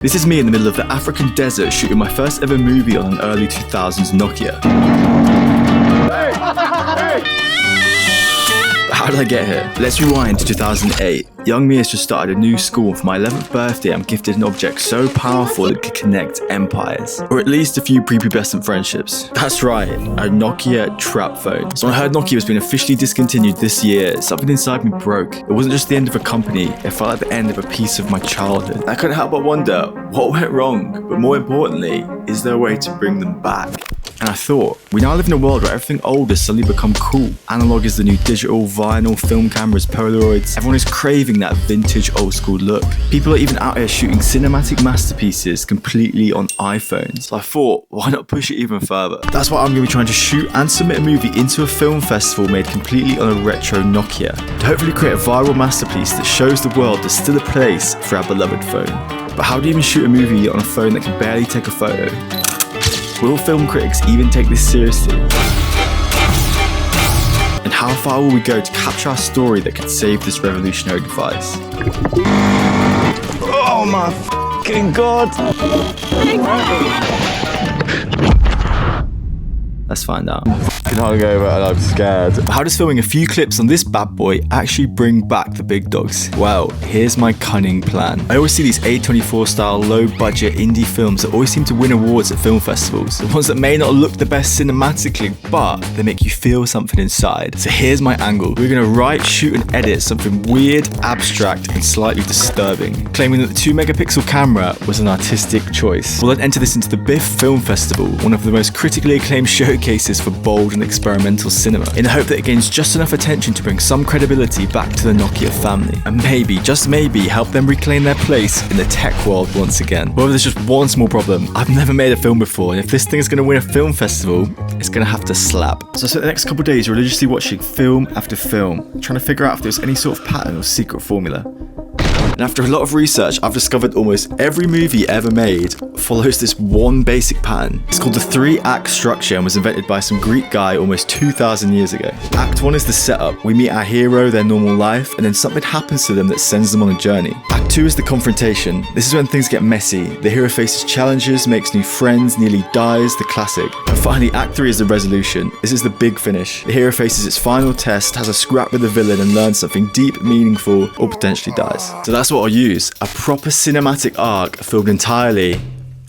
This is me in the middle of the African desert shooting my first ever movie on an early 2000s Nokia. How did I get here? Let's rewind to 2008. Young me has just started a new school. For my 11th birthday, I'm gifted an object so powerful it could connect empires. Or at least a few prepubescent friendships. That's right, a Nokia trap phone. So when I heard Nokia was being officially discontinued this year, something inside me broke. It wasn't just the end of a company, it felt like the end of a piece of my childhood. I couldn't help but wonder, what went wrong? But more importantly, is there a way to bring them back? And I thought, we now live in a world where everything old has suddenly become cool. Analog is the new digital, vinyl, film cameras, Polaroids. Everyone is craving that vintage old school look. People are even out here shooting cinematic masterpieces completely on iPhones. So I thought, why not push it even further? That's why I'm going to be trying to shoot and submit a movie into a film festival made completely on a retro Nokia. To hopefully create a viral masterpiece that shows the world there's still a place for our beloved phone. But how do you even shoot a movie on a phone that can barely take a photo? Will film critics even take this seriously? And how far will we go to capture our story that could save this revolutionary device? Oh my fucking god! Let's find out. I can hardly go over and I'm scared. But how does filming a few clips on this bad boy actually bring back the big dogs? Well, here's my cunning plan. I always see these A24 style low budget indie films that always seem to win awards at film festivals. The ones that may not look the best cinematically, but they make you feel something inside. So here's my angle. We're gonna write, shoot and edit something weird, abstract and slightly disturbing, claiming that the 2 megapixel camera was an artistic choice. We'll then enter this into the Biff Film Festival, one of the most critically acclaimed showcases for bold and experimental cinema, in the hope that it gains just enough attention to bring some credibility back to the Nokia family, and maybe, just maybe, help them reclaim their place in the tech world once again. However, there's just one small problem. I've never made a film before, and if this thing is going to win a film festival, it's going to have to slap. So I spent the next couple of days religiously watching film after film, trying to figure out if there's any sort of pattern or secret formula. And after a lot of research, I've discovered almost every movie ever made follows this one basic pattern. It's called the 3-act structure and was invented by some Greek guy almost 2,000 years ago. Act 1 is the setup. We meet our hero, their normal life, and then something happens to them that sends them on a journey. Act 2 is the confrontation. This is when things get messy. The hero faces challenges, makes new friends, nearly dies, the classic. And finally, Act 3 is the resolution. This is the big finish. The hero faces its final test, has a scrap with the villain and learns something deep, meaningful, or potentially dies. So that's what I'll use, a proper cinematic arc filmed entirely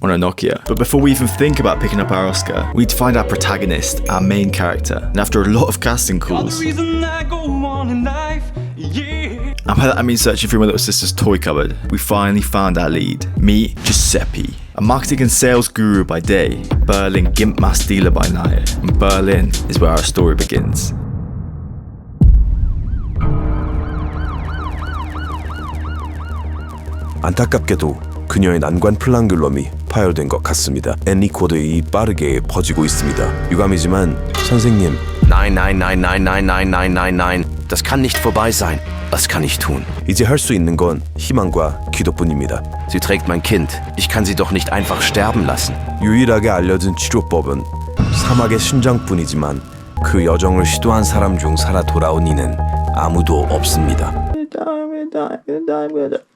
on a Nokia. But before we even think about picking up our Oscar, we need to find our protagonist, our main character. And after a lot of casting calls, and by that I mean searching through my little sister's toy cupboard, we finally found our lead. Meet Giuseppe, a marketing and sales guru by day, Berlin gimp mask dealer by night. And Berlin is where our story begins. 안타깝게도 그녀의 난관 플랑귤럼이 파열된 것 같습니다. 엔리코드이 빠르게 퍼지고 있습니다. 유감이지만 선생님. Nein, nein, nein, nein, nein, nein, nein, nein, nein. Das kann nicht vorbei sein. Was kann ich tun? 이제 할 수 있는 건 희망과 기도뿐입니다. Sie trägt mein Kind. Ich kann sie doch nicht einfach sterben lassen. 유일하게 알려진 치료법은 사막의 심장뿐이지만 그 여정을 시도한 사람 중 살아 돌아온 이는 아무도 없습니다.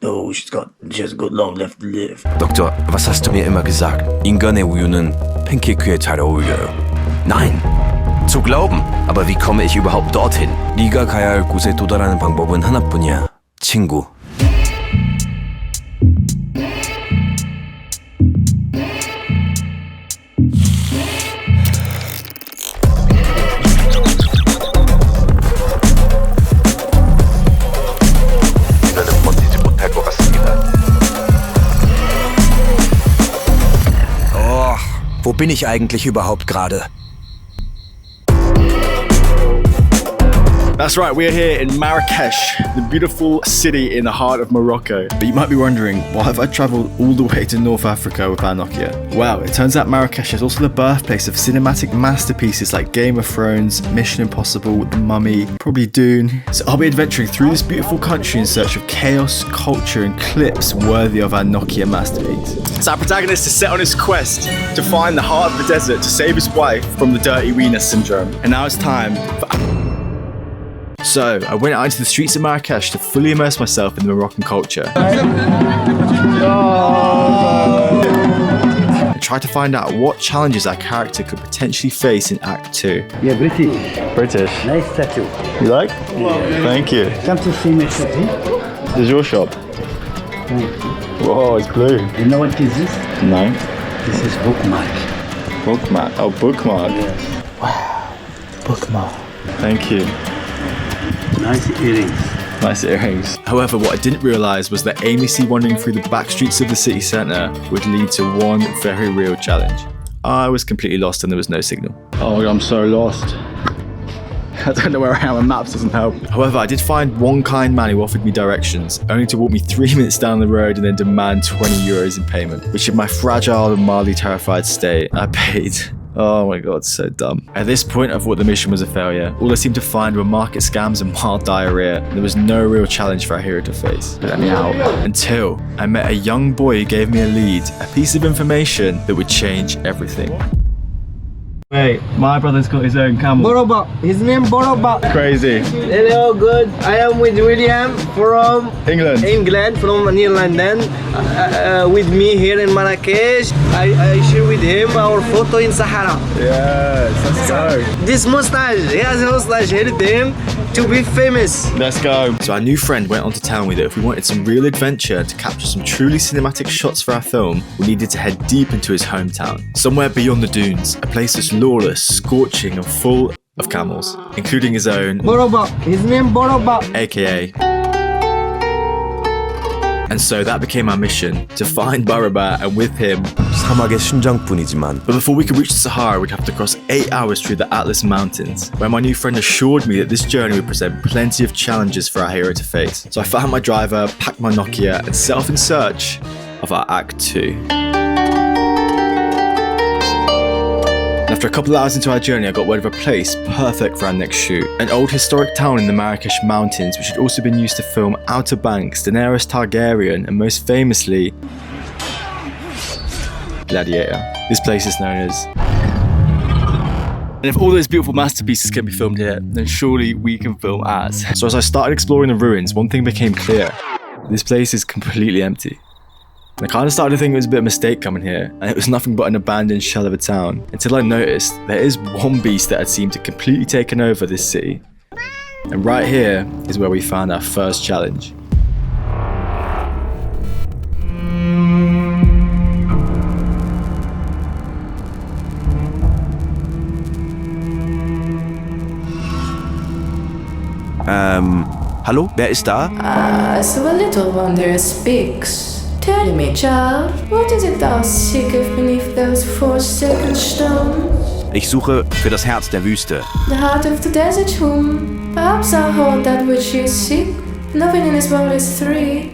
No, she has got long left to live. Doktor, was hast du mir immer gesagt? 인간의 우유는 팬케이크에 잘 어울려요. Nein. Zu glauben. Aber wie komme ich überhaupt dorthin? 네가 가야 할 곳에 도달하는 방법은 하나뿐이야. 친구. Wo bin ich eigentlich überhaupt gerade? That's right, we're here in Marrakech, the beautiful city in the heart of Morocco. But you might be wondering, why have I travelled all the way to North Africa with our Nokia? Well, it turns out Marrakech is also the birthplace of cinematic masterpieces like Game of Thrones, Mission Impossible, The Mummy, probably Dune. So I'll be adventuring through this beautiful country in search of chaos, culture and clips worthy of our Nokia masterpiece. So our protagonist is set on his quest to find the heart of the desert to save his wife from the dirty Rena syndrome. And now it's time for... So, I went out into the streets of Marrakech to fully immerse myself in the Moroccan culture. tried to find out what challenges our character could potentially face in Act 2. Yeah, British. British. Nice tattoo. You like? Yeah. Thank you. Come to see my shop, This is your shop? Whoa, it's blue. You know what is this? No. This is bookmark. Bookmark. Oh, bookmark. Yes. Wow. Bookmark. Thank you. Nice earrings. Nice earrings. However, what I didn't realise was that aimlessly wandering through the back streets of the city centre would lead to one very real challenge. I was completely lost and there was no signal. Oh, I'm so lost. I don't know where I am and maps doesn't help. However, I did find one kind man who offered me directions, only to walk me 3 minutes down the road and then demand 20 euros in payment, which in my fragile and mildly terrified state, I paid. Oh my god, so dumb. At this point, I thought the mission was a failure. All I seemed to find were market scams and mild diarrhea. There was no real challenge for our hero to face. Let me out. Until I met a young boy who gave me a lead, a piece of information that would change everything. Wait, my brother's got his own camel. Boroba. His name Boroba. Crazy. Hello, good. I am with William from England. from near London. With me here in Marrakech. I share with him our photo in Sahara. Yes, let's go. This mustache, he has a mustache. Help him to be famous. Let's go. So our new friend went on to tell me that if we wanted some real adventure to capture some truly cinematic shots for our film, we needed to head deep into his hometown. Somewhere beyond the dunes, a place that's lawless, scorching and full of camels, including his own Boroba. His name Boroba. aka. And so that became our mission, to find Boroba and with him. 사막의 심장뿐이지만 But before we could reach the Sahara, we'd have to cross 8 hours through the Atlas Mountains, where my new friend assured me that this journey would present plenty of challenges for our hero to face. So I found my driver, packed my Nokia, and set off in search of our Act 2. After a couple of hours into our journey, I got word of a place perfect for our next shoot. An old historic town in the Marrakech mountains, which had also been used to film Outer Banks, Daenerys Targaryen, and most famously, Gladiator. This place is known as... And if all those beautiful masterpieces can be filmed here, then surely we can film as. So as I started exploring the ruins, one thing became clear. This place is completely empty. And I kind of started to think it was a bit of a mistake coming here, and it was nothing but an abandoned shell of a town, until I noticed there is one beast that had seemed to completely taken over this city. And right here is where we found our first challenge. Hallo? Wer ist da? So a little wanderer speaks. Tell me, child, what is it thou seekest beneath those forsaken stones? Ich suche für das Herz der Wüste. The heart of the desert whom perhaps I'll hold that which you seek. Nothing in this world is free.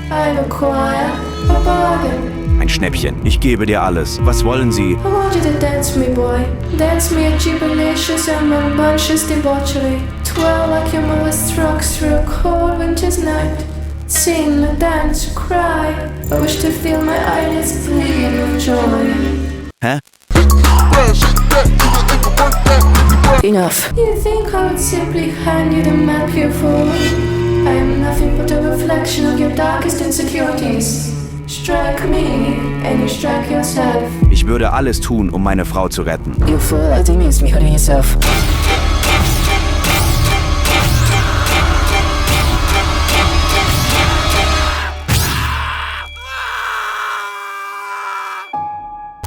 I require a bargain. Ein Schnäppchen. Ich gebe dir alles. Was wollen Sie? I want you to dance me, boy. Dance me a jubilatious and rambunctious debauchery. Twirl like your mother struck through a cold winter's night. Sing, dance, cry. I wish to feel my eyelids bleeding with joy. Hä? Enough. You think I would simply hand you the map, you fool? I am nothing but a reflection of your darkest insecurities. Strike me, and you strike yourself. Ich würde alles tun, um meine Frau zu retten. You fool, I think it's me hurting yourself.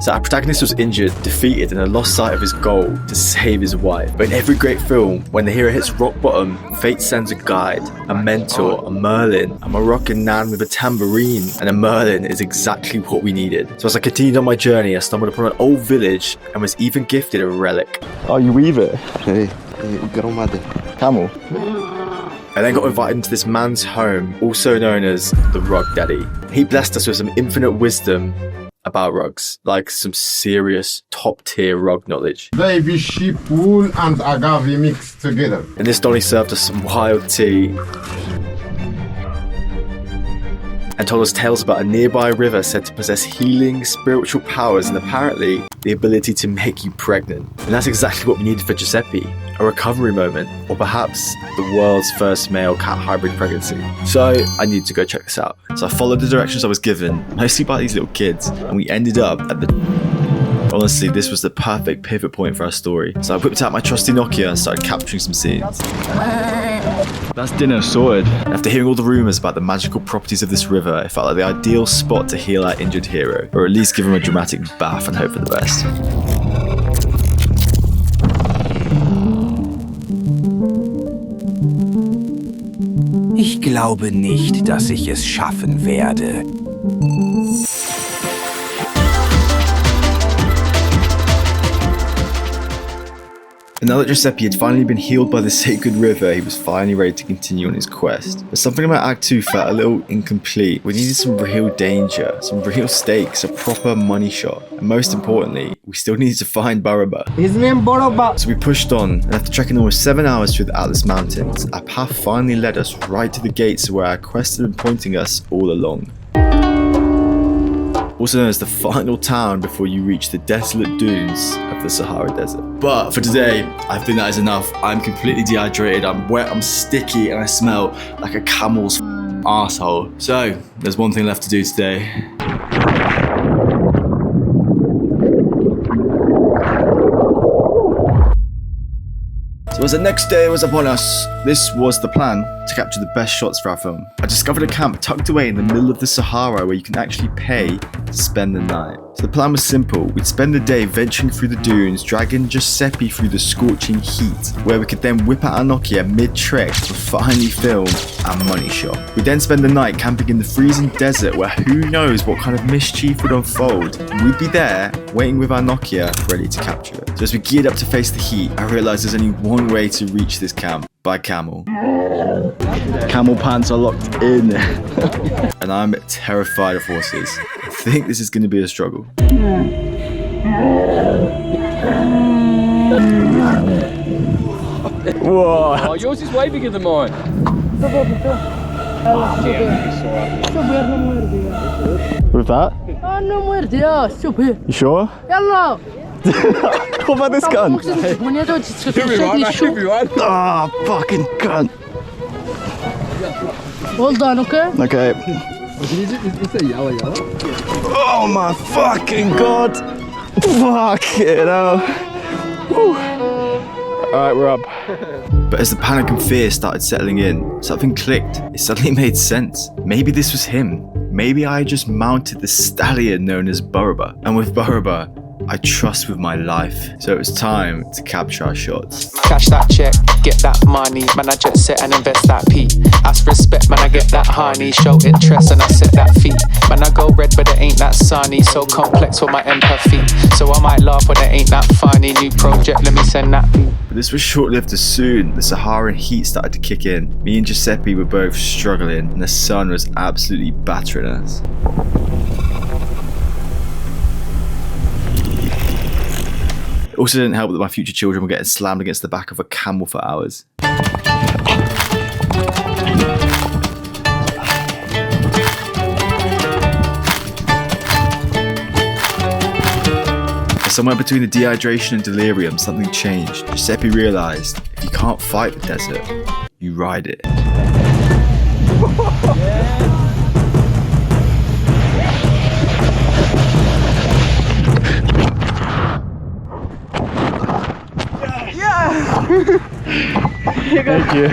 So our protagonist was injured, defeated, and had lost sight of his goal to save his wife. But in every great film, when the hero hits rock bottom, fate sends a guide, a mentor, a Merlin, a Moroccan nan with a tambourine, and a Merlin is exactly what we needed. So as I continued on my journey, I stumbled upon an old village and was even gifted a relic. Oh, you weave it? Hey, gromady. Camel. I then got invited into this man's home, also known as the Rug Daddy. He blessed us with some infinite wisdom about rugs, like some serious top-tier rug knowledge. Baby sheep wool and agave mixed together. And this Donny served us some wild tea and told us tales about a nearby river said to possess healing spiritual powers and apparently the ability to make you pregnant. And that's exactly what we needed for Giuseppe, a recovery moment, or perhaps the world's first male cat hybrid pregnancy. So I needed to go check this out. So I followed the directions I was given, mostly by these little kids, and we ended up at the Honestly, this was the perfect pivot point for our story. So I whipped out my trusty Nokia and started capturing some scenes. That's dinner sorted. After hearing all the rumours about the magical properties of this river, it felt like the ideal spot to heal our injured hero, or at least give him a dramatic bath and hope for the best. Ich glaube nicht, dass ich es schaffen werde. And now that Giuseppe had finally been healed by the sacred river, he was finally ready to continue on his quest. But something about Act 2 felt a little incomplete. We needed some real danger, some real stakes, a proper money shot. And most importantly, we still needed to find Baraba. His name Baraba. So we pushed on, and after trekking almost 7 hours through the Atlas Mountains, our path finally led us right to the gates where our quest had been pointing us all along. Also known as the final town before you reach the desolate dunes of the Sahara Desert. But for today, I think that is enough. I'm completely dehydrated, I'm wet, I'm sticky, and I smell like a camel's asshole. So, there's one thing left to do today. So as the next day was upon us, this was the plan to capture the best shots for our film. I discovered a camp tucked away in the middle of the Sahara where you can actually pay to spend the night. So the plan was simple. We'd spend the day venturing through the dunes, dragging Giuseppe through the scorching heat, where we could then whip out our Nokia mid-trek to finally film our money shot. We'd then spend the night camping in the freezing desert where who knows what kind of mischief would unfold. We'd be there, waiting with our Nokia, ready to capture it. So as we geared up to face the heat, I realised there's only one way to reach this camp, by camel. Camel pants are locked in. And I'm terrified of horses. I think this is going to be a struggle. Whoa. Oh, yours is way bigger than mine. With that? You sure? What about this gun? Ah, fucking gun. Hold on, okay? Okay. Oh my fucking god. Fuck it hell. Alright, we're up. But as the panic and fear started settling in, something clicked. It suddenly made sense. Maybe this was him. Maybe I just mounted the stallion known as Baraba. And with Baraba, I trust with my life. So it was time to capture our shots. Cash that check, get that money. Man, I jet set and invest that P. Ask respect, man, I get that honey. Show interest and I set that feet. Man, I go red, but it ain't that sunny. So complex with my empathy. So I might laugh when it ain't that funny. New project, let me send that beat. But this was short-lived as soon the Saharan heat started to kick in. Me and Giuseppe were both struggling and the sun was absolutely battering us. It also didn't help that my future children were getting slammed against the back of a camel for hours. Somewhere between the dehydration and delirium, something changed. Giuseppe realised, if you can't fight the desert, you ride it. Thank you.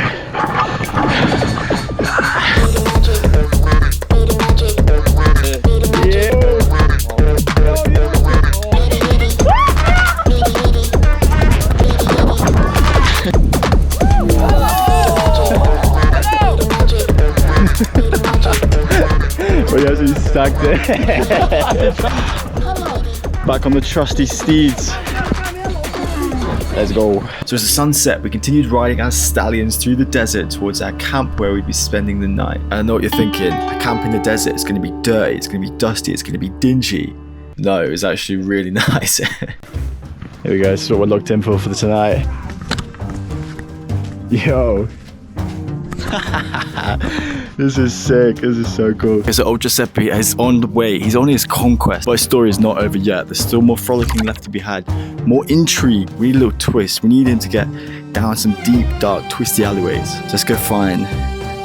We actually stacked it. Back on the trusty steeds. Let's go. So as the sun set, we continued riding our stallions through the desert towards our camp where we'd be spending the night. And I know what you're thinking, a camp in the desert is going to be dirty, it's going to be dusty, it's going to be dingy. No, it was actually really nice. Here we go, this is what we're locked in for the tonight. Yo. This is sick, this is so cool. Okay, so old Giuseppe is on the way, he's on his conquest, but his story is not over yet. There's still more frolicking left to be had, more intrigue, we need a little twist. We need him to get down some deep, dark, twisty alleyways. So let's go find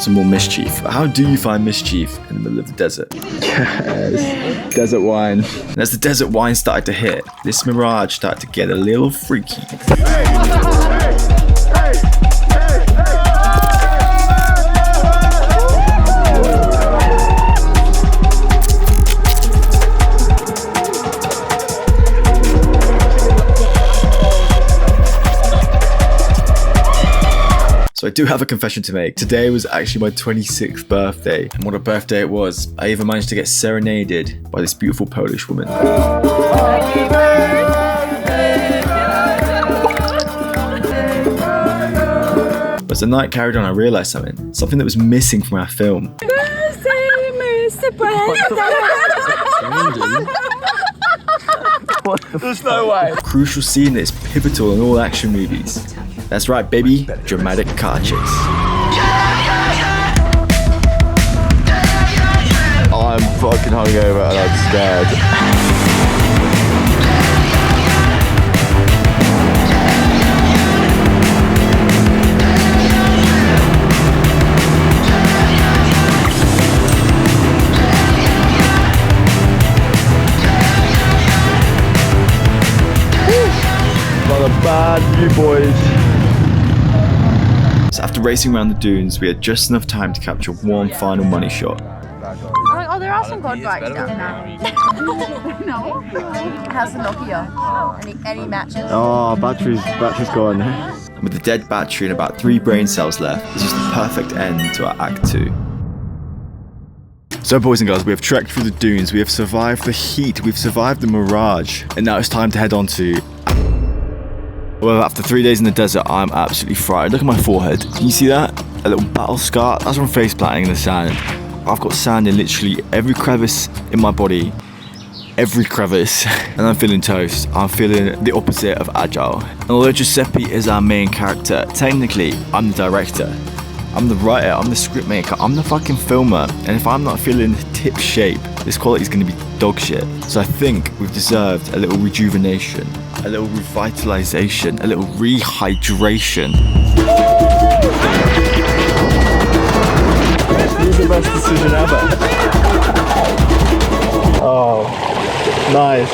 some more mischief. How do you find mischief in the middle of the desert? Yes, desert wine. And as the desert wine started to hit, this mirage started to get a little freaky. So I do have a confession to make. Today was actually my 26th birthday. And what a birthday it was. I even managed to get serenaded by this beautiful Polish woman. As the night carried on, I realised something that was missing from our film. There's no way. A crucial scene that is pivotal in all action movies. That's right, baby. Dramatic car chase. I'm fucking hungover and I'm scared. Not a bad view, boys. So after racing around the dunes, we had just enough time to capture one final money shot. Oh, there are some gold bikes down there. No. How's the Nokia? Any matches? Oh, battery's gone. And with the dead battery and about 3 brain cells left, this was the perfect end to our Act 2. So boys and girls, we have trekked through the dunes, we have survived the heat, we've survived the mirage, and now it's time to head on to... Well, after 3 days in the desert, I'm absolutely fried. Look at my forehead. Can you see that? A little battle scar? That's from face planting in the sand. I've got sand in literally every crevice in my body. Every crevice. And I'm feeling toast. I'm feeling the opposite of agile. And although Giuseppe is our main character, technically, I'm the director. I'm the writer, I'm the script maker, I'm the fucking filmer. And if I'm not feeling tip shape, this quality is going to be dog shit. So I think we've deserved a little rejuvenation, a little revitalization, a little rehydration. This is the best decision ever. Oh, nice.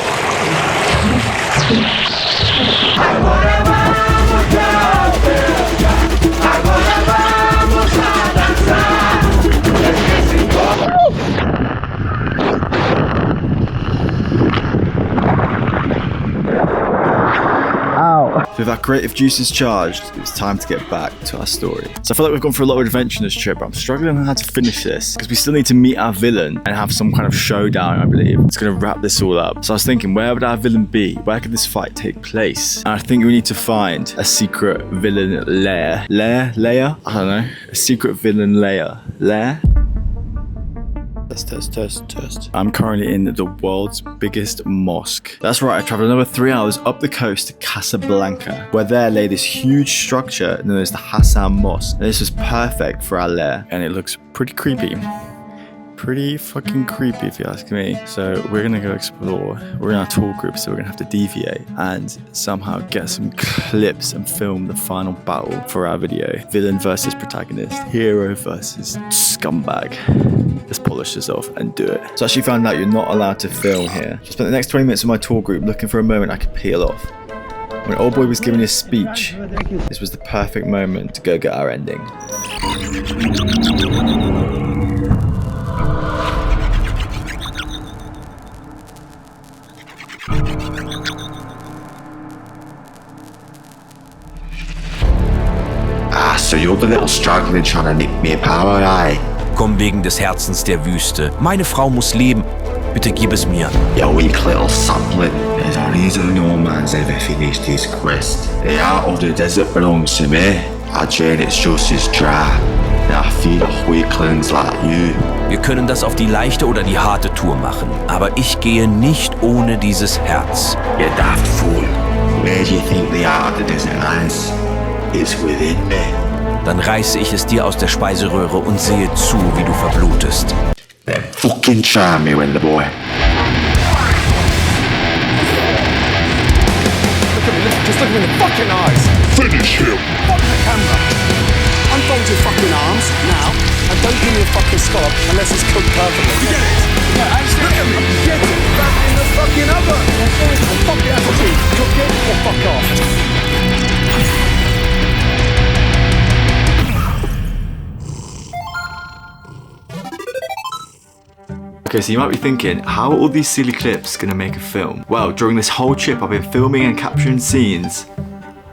So with our creative juices charged, it was time to get back to our story. So I feel like we've gone for a lot of adventure in this trip, but I'm struggling on how to finish this because we still need to meet our villain and have some kind of showdown, I believe. It's going to wrap this all up. So I was thinking, where would our villain be? Where could this fight take place? And I think we need to find a secret villain lair. Lair? I don't know. A secret villain lair. Lair? Test. I'm currently in the world's biggest mosque. That's right, I traveled another 3 hours up the coast to Casablanca, where there lay this huge structure known as the Hassan Mosque. And this was perfect for our lair, and it looks pretty creepy. Pretty fucking creepy if you ask me. So we're gonna go explore. We're in our tour group, so we're gonna have to deviate and somehow get some clips and film the final battle for our video. Villain versus protagonist, hero versus scumbag. Let's polish this off and do it. So I actually found out you're not allowed to film here. I spent the next 20 minutes with my tour group looking for a moment I could peel off. When Old Boy was giving his speech, this was the perfect moment to go get our ending. So you're the little struggling trying to nick me power, aye? Komm wegen des Herzens der Wüste. Meine Frau muss leben. Bitte gib es mir. You weak little sapling. There's a reason no man's ever finished his quest. The heart of the desert belongs to me. I drain its juices dry. And I feed off weaklings like you. Wir können das auf die leichte oder die harte Tour machen. Aber ich gehe nicht ohne dieses Herz. You daft fool. Where do you think the heart of the desert lies? It's within me. Dann reiße ich es dir aus der Speiseröhre und sehe zu, wie du verblutest. Then fucking try me, Wender boy. Just look him in the fucking eyes. Finish him. Fuck the camera. Unfold your fucking arms now. don't give me a fucking scallop unless it's cooked perfectly. You get it? Yeah, look at me. Get it back in the fucking oven. And fuck the apple tea. Cook it or fuck off. Okay, so you might be thinking, how are all these silly clips gonna make a film? Well, during this whole trip, I've been filming and capturing scenes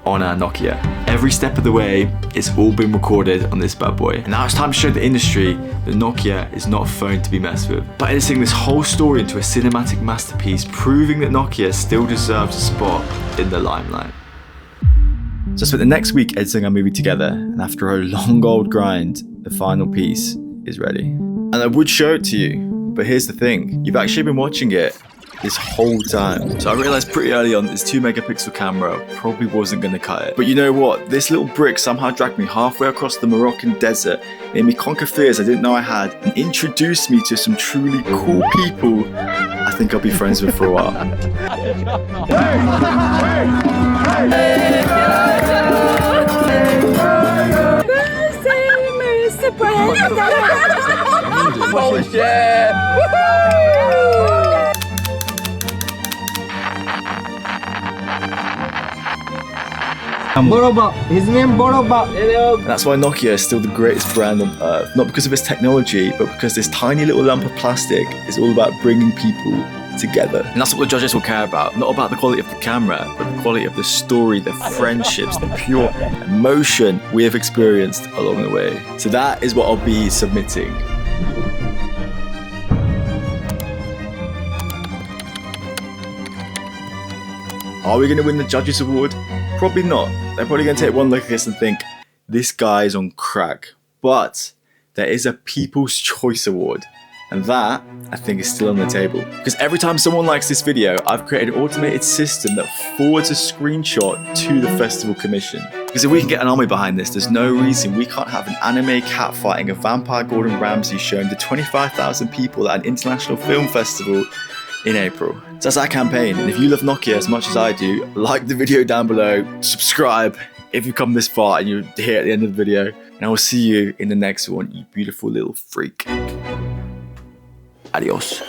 on our Nokia. Every step of the way, it's all been recorded on this bad boy. And now it's time to show the industry that Nokia is not a phone to be messed with. By editing this whole story into a cinematic masterpiece, proving that Nokia still deserves a spot in the limelight. So I spent the next week editing our movie together, and after a long old grind, the final piece is ready. And I would show it to you, but here's the thing, you've actually been watching it this whole time. So I realized pretty early on this 2 megapixel camera probably wasn't gonna cut it. But you know what? This little brick somehow dragged me halfway across the Moroccan desert, made me conquer fears I didn't know I had, and introduced me to some truly cool people I think I'll be friends with for a while. Boroba. His name Boroba. Hello. And that's why Nokia is still the greatest brand on earth. Not because of its technology, but because this tiny little lump of plastic is all about bringing people together. And that's what the judges will care about. Not about the quality of the camera, but the quality of the story, the friendships, the pure emotion we have experienced along the way. So that is what I'll be submitting. Are we going to win the Judges Award? Probably not. They're probably going to take one look at this and think, this guy is on crack. But there is a People's Choice Award. And that, I think, is still on the table. Because every time someone likes this video, I've created an automated system that forwards a screenshot to the festival commission. Because if we can get an army behind this, there's no reason we can't have an anime cat fighting a vampire Gordon Ramsay shown to 25,000 people at an international film festival in April. So that's our campaign, and if you love Nokia as much as I do, like the video down below, subscribe if you've come this far and you're here at the end of the video, and I will see you in the next one, you beautiful little freak. Adios.